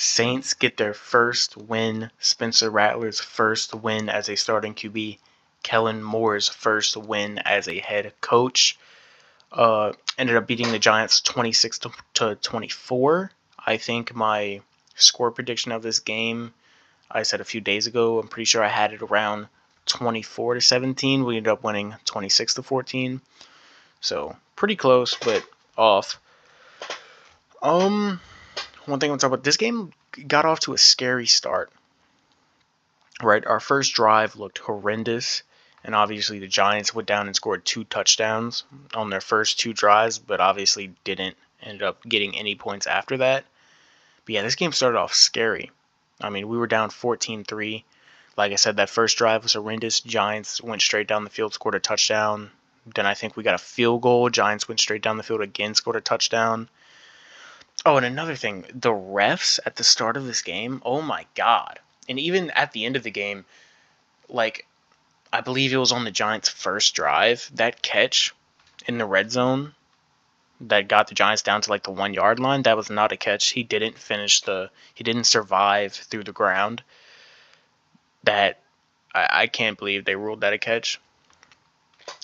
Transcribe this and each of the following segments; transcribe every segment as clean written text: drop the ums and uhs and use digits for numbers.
Saints get their first win. Spencer Rattler's first win as a starting QB. Kellen Moore's first win as a head coach. Ended up beating the Giants 26 to 24. I think my score prediction of this game, I said a few days ago, I'm pretty sure I had it around 24 to 17. We ended up winning 26 to 14. So pretty close, but off. One thing I want to talk about, this game got off to a scary start. Right, our first drive looked horrendous, and obviously the Giants went down and scored 2 touchdowns on their first 2 drives, but obviously didn't end up getting any points after that. But yeah, this game started off scary. I mean, we were down 14-3. Like I said, that first drive was horrendous. Giants went straight down the field, scored a touchdown. Then I think we got a field goal. Giants went straight down the field again, scored a touchdown. Oh, and another thing, the refs at the start of this game, oh my god. And even at the end of the game, like, I believe it was on the Giants' first drive, that catch in the red zone that got the Giants down to like the 1 yard line, that was not a catch. He didn't survive through the ground. That, I can't believe they ruled that a catch.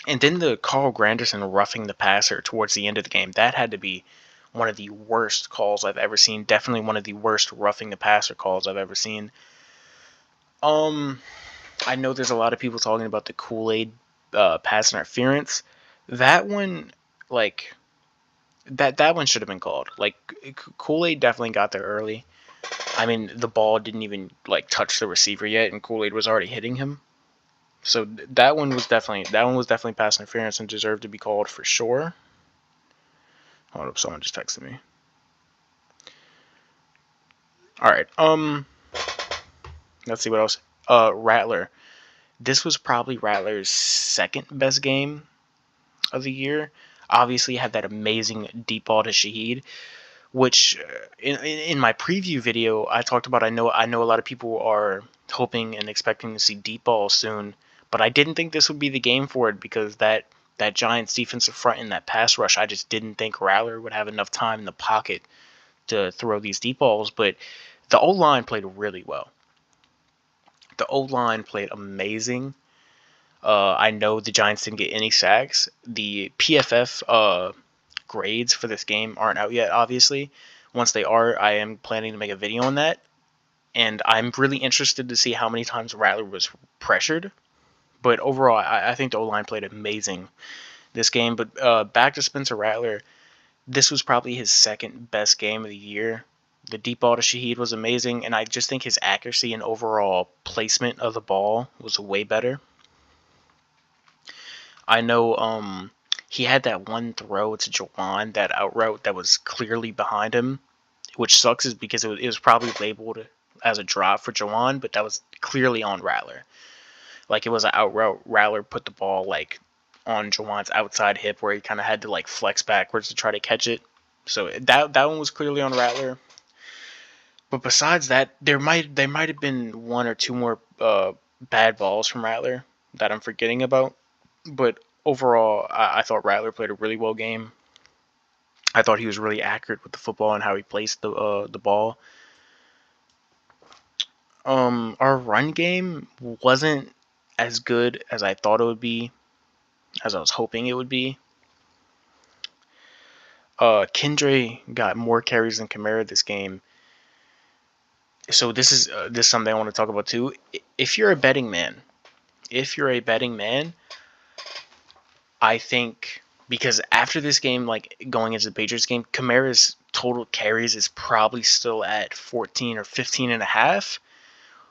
And then the Carl Granderson roughing the passer towards the end of the game, that had to be one of the worst calls I've ever seen. Definitely one of the worst roughing the passer calls I've ever seen. I know there's a lot of people talking about the Kool-Aid pass interference. That one, like, that one should have been called. Like, Kool-Aid definitely got there early. I mean, the ball didn't even like touch the receiver yet, and Kool-Aid was already hitting him. So that one was definitely pass interference and deserved to be called for sure. Hold up, someone just texted me. All right. Let's see what else. Rattler. This was probably Rattler's second best game of the year. Obviously, had that amazing deep ball to Shaheed, which in my preview video I talked about. I know a lot of people are hoping and expecting to see deep balls soon, but I didn't think this would be the game for it because that Giants defensive front and that pass rush, I just didn't think Rattler would have enough time in the pocket to throw these deep balls. But the O-line played really well. The O-line played amazing. I know the Giants didn't get any sacks. The PFF grades for this game aren't out yet, obviously. Once they are, I am planning to make a video on that. And I'm really interested to see how many times Rattler was pressured. But overall, I think the O-line played amazing this game. But back to Spencer Rattler, this was probably his second best game of the year. The deep ball to Shaheed was amazing, and I just think his accuracy and overall placement of the ball was way better. I know he had that one throw to Juwan, that out route that was clearly behind him, which sucks is because it was probably labeled as a drop for Juwan, but that was clearly on Rattler. Like, it was an out route. Rattler put the ball like on Juwan's outside hip where he kind of had to like flex backwards to try to catch it. So that one was clearly on Rattler. But besides that, there might have been one or two more bad balls from Rattler that I'm forgetting about. But overall, I thought Rattler played a really well game. I thought he was really accurate with the football and how he placed the ball. Our run game wasn't as good as I thought it would be, as I was hoping it would be. Kendre got more carries than Kamara this game. So this is something I want to talk about too. If you're a betting man, I think, because after this game, like going into the Patriots game, Kamara's total carries is probably still at 14 or 15 and a half,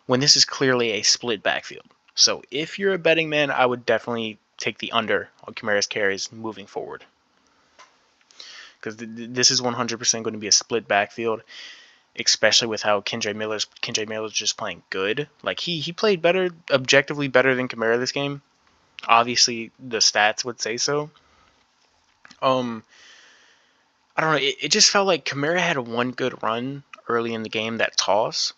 when this is clearly a split backfield. So if you're a betting man, I would definitely take the under on Kamara's carries moving forward, because this is 100% going to be a split backfield, especially with how Kendre Miller's just playing good. Like, he played better, objectively better than Kamara this game. Obviously, the stats would say so. I don't know. It just felt like Kamara had one good run early in the game, that toss.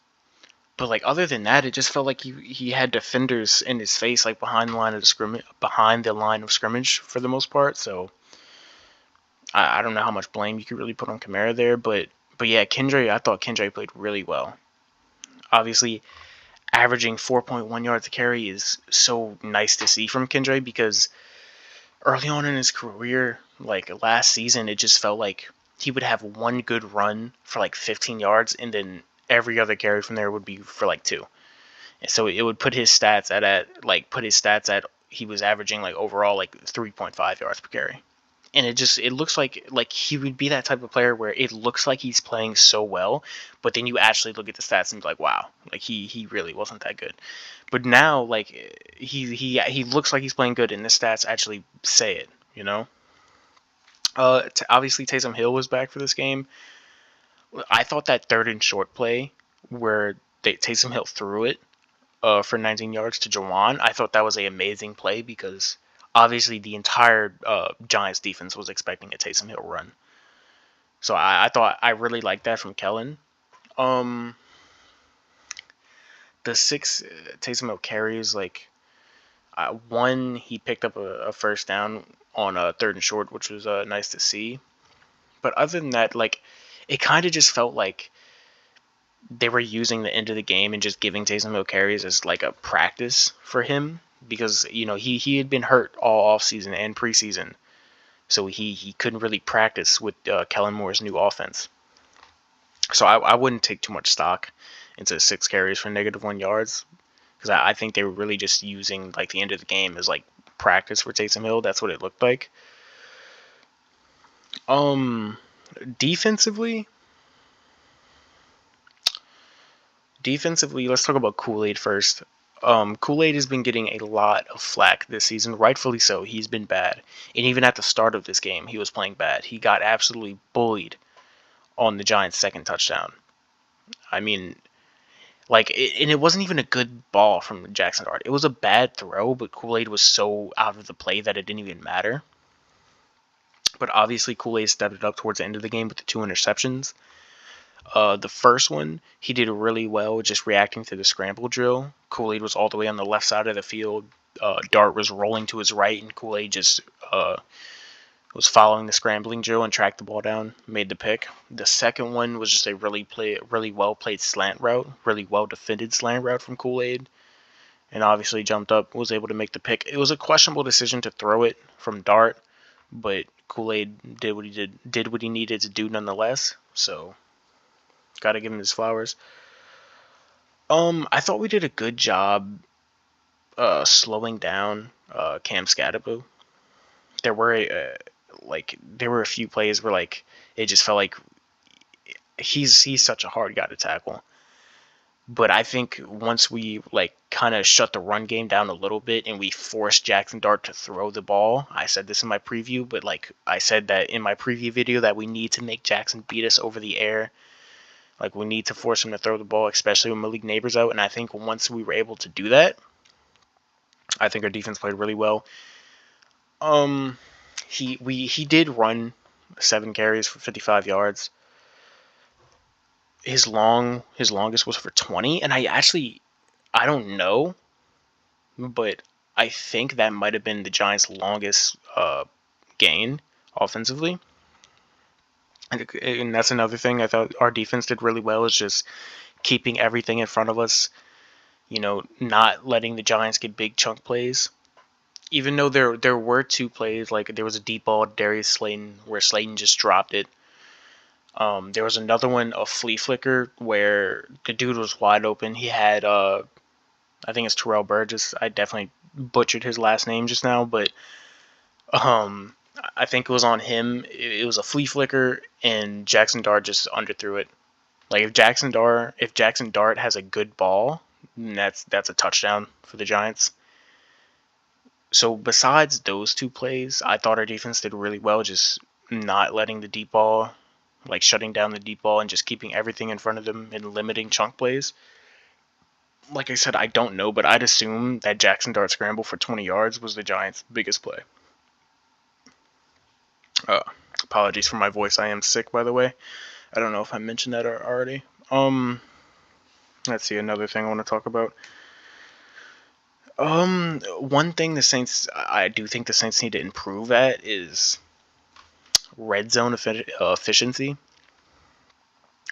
But like, other than that, it just felt like he had defenders in his face, like behind the line of scrimmage for the most part. So I don't know how much blame you could really put on Kamara there, but But yeah, I thought Kendra played really well. Obviously, averaging 4.1 yards a carry is so nice to see from Kendra, because early on in his career, like last season, it just felt like he would have one good run for like 15 yards, and then every other carry from there would be for like 2. And so it would put his stats at he was averaging like overall like 3.5 yards per carry. And it looks like he would be that type of player where it looks like he's playing so well, but then you actually look at the stats and be like, wow, like he really wasn't that good. But now, like, he looks like he's playing good, and the stats actually say it, you know. Obviously Taysom Hill was back for this game. I thought that third and short play where Taysom Hill threw it for 19 yards to Jawan, I thought that was an amazing play, because obviously the entire Giants defense was expecting a Taysom Hill run. So I thought I really liked that from Kellen. The 6 Taysom Hill carries, like, one, he picked up a first down on a third and short, which was nice to see. But other than that, like, it kind of just felt like they were using the end of the game and just giving Taysom Hill carries as like a practice for him, because he had been hurt all offseason and preseason, so he couldn't really practice with Kellen Moore's new offense. So I wouldn't take too much stock into 6 carries for -1 yards, because I think they were really just using like the end of the game as like practice for Taysom Hill. That's what it looked like. Defensively, let's talk about Kool-Aid first. Kool-Aid has been getting a lot of flack this season, rightfully so. He's been bad. And even at the start of this game, he was playing bad. He got absolutely bullied on the Giants' second touchdown. I mean, like, and it wasn't even a good ball from Jackson Dart. It was a bad throw, but Kool-Aid was so out of the play that it didn't even matter. But obviously, Kool-Aid stepped it up towards the end of the game with the 2 interceptions. The first one, he did really well just reacting to the scramble drill. Kool-Aid was all the way on the left side of the field. Dart was rolling to his right, and Kool-Aid just was following the scrambling drill and tracked the ball down, made the pick. The second one was just a really well played slant route, really well defended slant route from Kool-Aid, and obviously jumped up, was able to make the pick. It was a questionable decision to throw it from Dart, but Kool-Aid did what he needed to do nonetheless. So gotta give him his flowers. I thought we did a good job slowing down Cam Scadaboo. There were a few plays where like it just felt like he's such a hard guy to tackle. But I think once we like kind of shut the run game down a little bit and we forced Jackson Dart to throw the ball, I said this in my preview, but like I said that in my preview video that we need to make Jackson beat us over the air. Like, we need to force him to throw the ball, especially with Malik Nabers out. And I think once we were able to do that, I think our defense played really well. He did run 7 carries for 55 yards. His longest was for 20, and I don't know, but I think that might have been the Giants' longest gain offensively. And that's another thing I thought our defense did really well, is just keeping everything in front of us, not letting the Giants get big chunk plays. Even though there were 2 plays, like there was a deep ball to Darius Slayton where Slayton just dropped it. There was another one, a flea flicker, where the dude was wide open. He had, I think it's Terrell Burgess. I definitely butchered his last name just now, but I think it was on him. It was a flea flicker, and Jackson Dart just underthrew it. Like, if Jackson Dart has a good ball, that's a touchdown for the Giants. So besides those 2 plays, I thought our defense did really well, just not letting the deep ball, like shutting down the deep ball and just keeping everything in front of them and limiting chunk plays. Like I said, I don't know, but I'd assume that Jackson Dart scramble for 20 yards was the Giants' biggest play. Apologies for my voice. I am sick, by the way. I don't know if I mentioned that already. Let's see, another thing I want to talk about. One thing I do think the Saints need to improve at is red zone efficiency.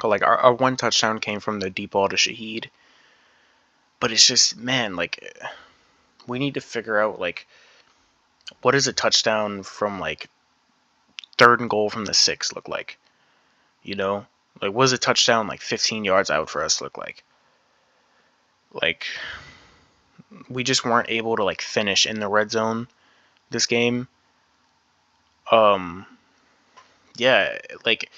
Like our one touchdown came from the deep ball to Shaheed. But it's just, man, like we need to figure out like what does a touchdown from like 3rd and goal from the 6 look like? You know? Like what does a touchdown like 15 yards out for us look like? Like we just weren't able to like finish in the red zone this game. Um yeah, like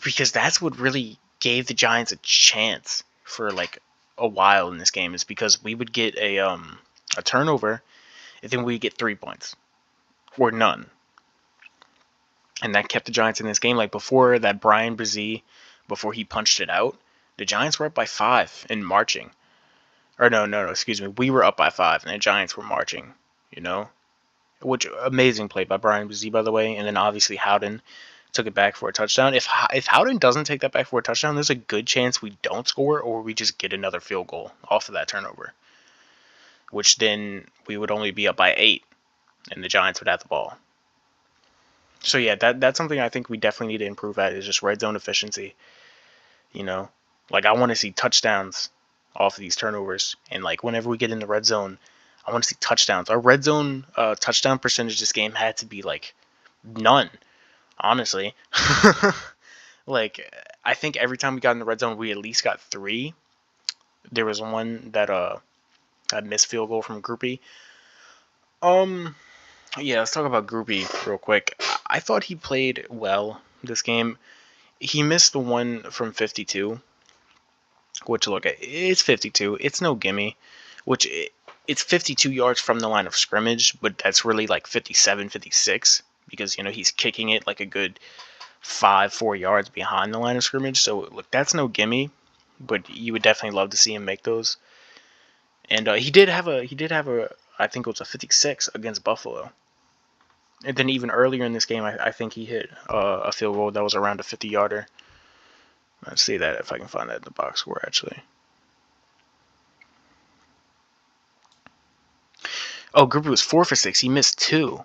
because that's what really gave the Giants a chance for like a while in this game is because we would get a turnover and then we get 3 points or none. And that kept the Giants in this game. Like before that Brian Brzee, before he punched it out, the Giants were up by 5 and marching. Or no, excuse me. We were up by 5 and the Giants were marching, you know? Which amazing play by Brian Brzee, by the way. And then obviously Howden took it back for a touchdown. If Howden doesn't take that back for a touchdown, there's a good chance we don't score or we just get another field goal off of that turnover. Which then we would only be up by 8 and the Giants would have the ball. So yeah, that's something I think we definitely need to improve at is just red zone efficiency. You know, like I want to see touchdowns off of these turnovers, and like whenever we get in the red zone, I want to see touchdowns. Our red zone touchdown percentage this game had to be like none, honestly. Like I think every time we got in the red zone, we at least got 3. There was one that a missed field goal from Groupie. Yeah, let's talk about Groupie real quick. I thought he played well this game. He missed the one from 52, which look, it's 52. It's no gimme, which it's 52 yards from the line of scrimmage, but that's really like 57, 56 because you know he's kicking it like a good 4 yards behind the line of scrimmage. So look, that's no gimme, but you would definitely love to see him make those. And he did have a I think it was a 56 against Buffalo. And then even earlier in this game, I think he hit a field goal that was around a 50-yarder. Let's see that if I can find that in the box score, actually. Oh, Gruber was 4 for 6. He missed 2.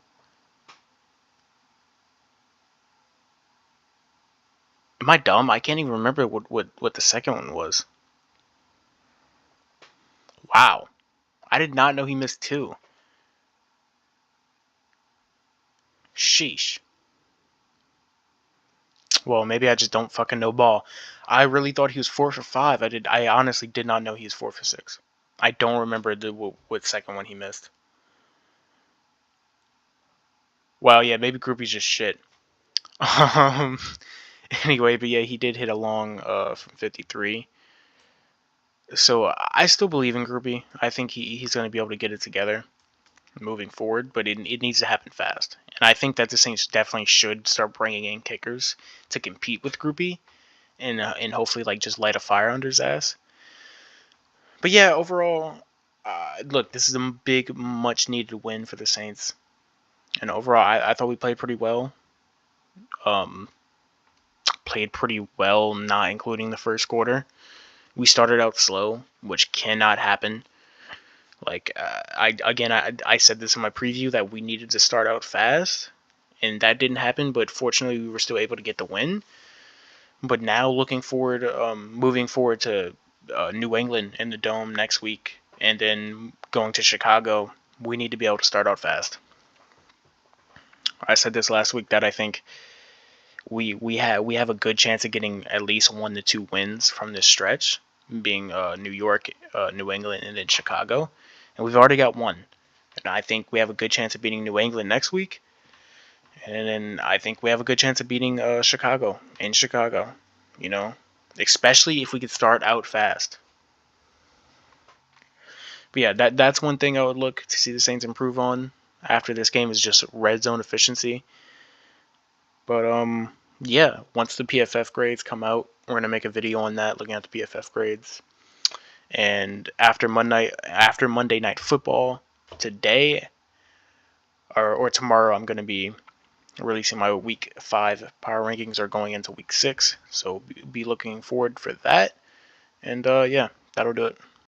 Am I dumb? I can't even remember what the second one was. Wow. I did not know he missed 2. Sheesh. Well, maybe I just don't fucking know ball. I really thought he was 4 for 5. I honestly did not know he was 4 for 6. I don't remember what second one he missed. Well, yeah, maybe Groupie's just shit. Anyway, but yeah, he did hit a long from 53. So I still believe in Groupie. I think he's going to be able to get it together moving forward, but it needs to happen fast. And I think that the Saints definitely should start bringing in kickers to compete with Groupie and hopefully like just light a fire under his ass. But yeah, overall, look, this is a big, much needed win for the Saints. And overall, I thought we played pretty well. Played pretty well, not including the first quarter. We started out slow, which cannot happen. Like I said this in my preview that we needed to start out fast, and that didn't happen. But fortunately, we were still able to get the win. But now looking forward, moving forward to New England in the Dome next week, and then going to Chicago, we need to be able to start out fast. I said this last week that I think we have a good chance of getting at least 1 to 2 wins from this stretch, being New York, New England, and then Chicago. And we've already got 1. And I think we have a good chance of beating New England next week. And then I think we have a good chance of beating Chicago in Chicago. You know, especially if we could start out fast. But yeah, that's one thing I would look to see the Saints improve on after this game is just red zone efficiency. But yeah, once the PFF grades come out, we're gonna make a video on that, looking at the PFF grades. And after Monday Night Football today or tomorrow, I'm gonna be releasing my Week 5 power rankings are going into Week 6, so be looking forward for that. And yeah, that'll do it.